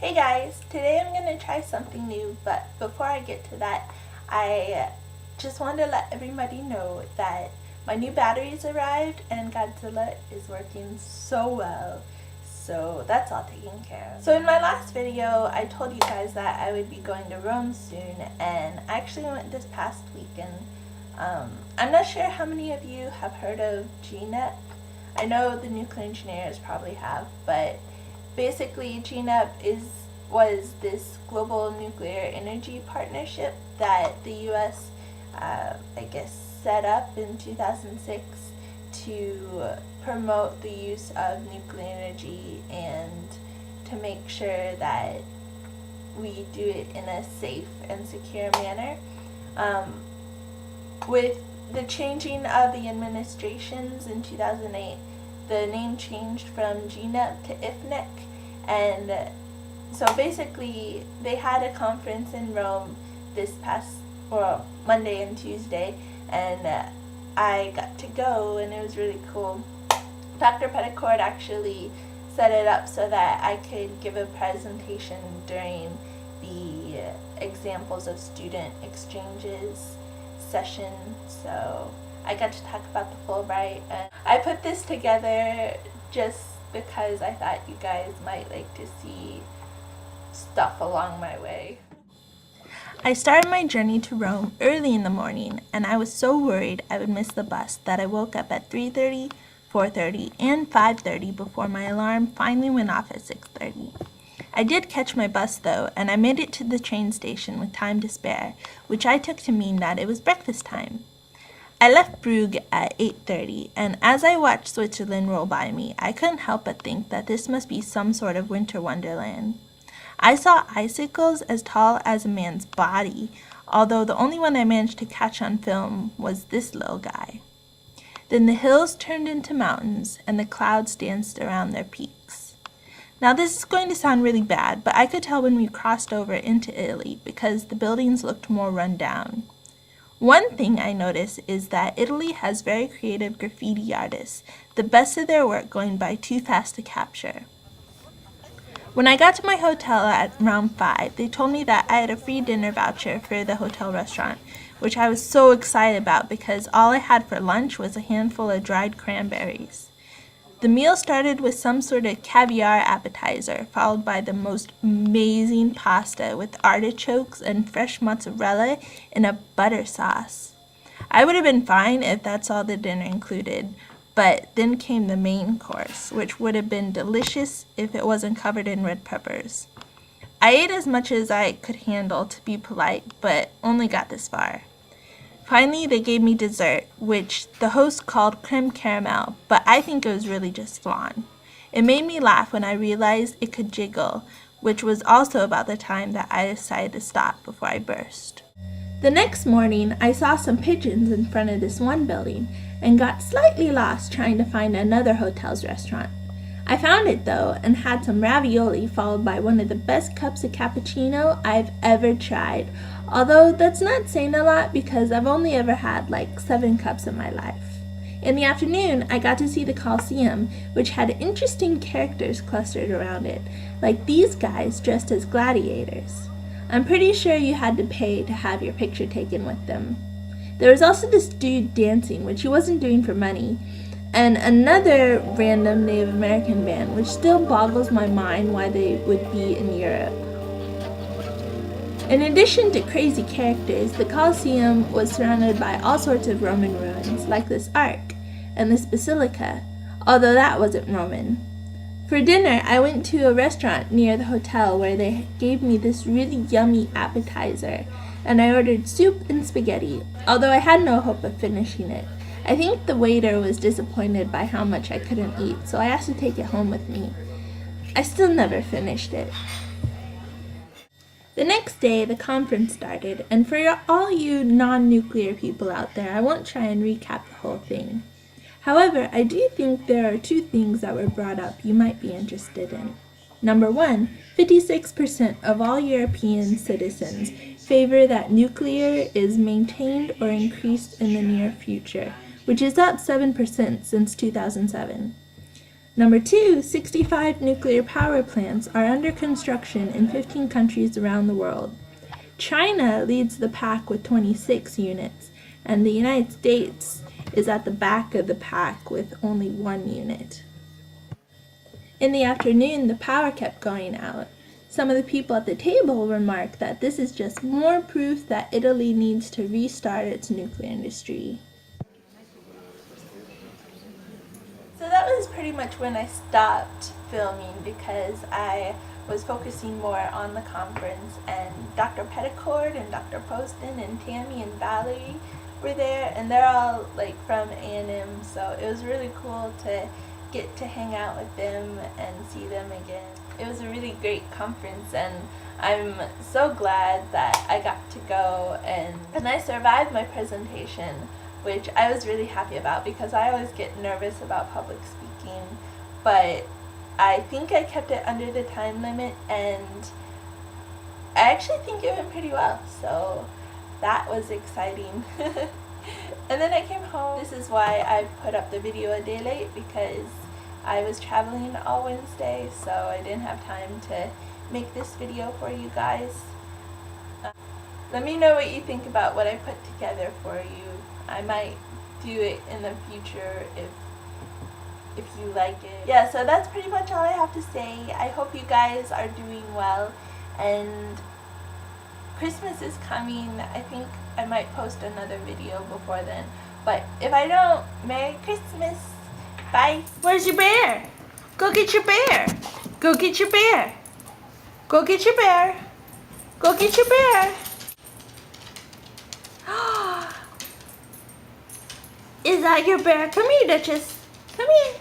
Hey guys, today I'm going to try something new, but before I get to that, I just wanted to let everybody know that my new batteries arrived and Godzilla is working so well. So that's all taken care of. So in my last video, I told you guys that I would be going to Rome soon, and I actually went this past weekend. I'm not sure how many of you have heard of IFNEC. I know the nuclear engineers probably have, but basically IFNEC was this global nuclear energy partnership that the U.S. Set up in 2006 to promote the use of nuclear energy and to make sure that we do it in a safe and secure manner. With the changing of the administrations in 2008, the name changed from IFNEC to IFNEC, and so basically they had a conference in Rome this past Monday and Tuesday, and I got to go, and it was really cool. Dr. Petticord actually set it up so that I could give a presentation during the examples of student exchanges session, so I got to talk about the Fulbright, and I put this together just because I thought you guys might like to see stuff along my way. I started my journey to Rome early in the morning, and I was so worried I would miss the bus that I woke up at 3:30, 4:30, and 5:30 before my alarm finally went off at 6:30. I did catch my bus though, and I made it to the train station with time to spare, which I took to mean that it was breakfast time. I left Brugge at 8:30, and as I watched Switzerland roll by me, I couldn't help but think that this must be some sort of winter wonderland. I saw icicles as tall as a man's body, although the only one I managed to catch on film was this little guy. Then the hills turned into mountains, and the clouds danced around their peaks. Now this is going to sound really bad, but I could tell when we crossed over into Italy because the buildings looked more run down. One thing I noticed is that Italy has very creative graffiti artists, the best of their work going by too fast to capture. When I got to my hotel at around 5, they told me that I had a free dinner voucher for the hotel restaurant, which I was so excited about because all I had for lunch was a handful of dried cranberries. The meal started with some sort of caviar appetizer, followed by the most amazing pasta with artichokes and fresh mozzarella in a butter sauce. I would have been fine if that's all the dinner included, but then came the main course, which would have been delicious if it wasn't covered in red peppers. I ate as much as I could handle to be polite, but only got this far. Finally, they gave me dessert, which the host called creme caramel, but I think it was really just flan. It made me laugh when I realized it could jiggle, which was also about the time that I decided to stop before I burst. The next morning, I saw some pigeons in front of this one building and got slightly lost trying to find another hotel's restaurant. I found it though and had some ravioli followed by one of the best cups of cappuccino I've ever tried, although that's not saying a lot because I've only ever had like 7 cups in my life. In the afternoon, I got to see the Colosseum, which had interesting characters clustered around it, like these guys dressed as gladiators. I'm pretty sure you had to pay to have your picture taken with them. There was also this dude dancing, which he wasn't doing for money, and another random Native American band, which still boggles my mind why they would be in Europe. In addition to crazy characters, the Colosseum was surrounded by all sorts of Roman ruins, like this ark and this basilica, although that wasn't Roman. For dinner, I went to a restaurant near the hotel where they gave me this really yummy appetizer, and I ordered soup and spaghetti, although I had no hope of finishing it. I think the waiter was disappointed by how much I couldn't eat, so I asked to take it home with me. I still never finished it. The next day, the conference started, and for all you non-nuclear people out there, I won't try and recap the whole thing. However, I do think there are 2 things that were brought up you might be interested in. Number 1, 56% of all European citizens favor that nuclear is maintained or increased in the near future, which is up 7% since 2007. Number 2, 65 nuclear power plants are under construction in 15 countries around the world. China leads the pack with 26 units, and the United States is at the back of the pack with only 1 unit. In the afternoon, the power kept going out. Some of the people at the table remarked that this is just more proof that Italy needs to restart its nuclear industry. So that was pretty much when I stopped filming because I was focusing more on the conference, and Dr. Petticord and Dr. Poston and Tammy and Valerie were there, and they're all like from A&M, so it was really cool to get to hang out with them and see them again. It was a really great conference, and I'm so glad that I got to go, and I survived my presentation, which I was really happy about because I always get nervous about public speaking, but I think I kept it under the time limit, and I actually think it went pretty well, so that was exciting. And then I came home. This is why I put up the video a day late, because I was traveling all Wednesday, so I didn't have time to make this video for you guys. Let me know what you think about what I put together for you. I might do it in the future if you like it. Yeah, so that's pretty much all I have to say. I hope you guys are doing well, and Christmas is coming. I think I might post another video before then, but if I don't, Merry Christmas. Bye. Where's your bear? Go get your bear. Go get your bear. Go get your bear. Go get your bear. Is that your bear? Come here, Duchess. Come here.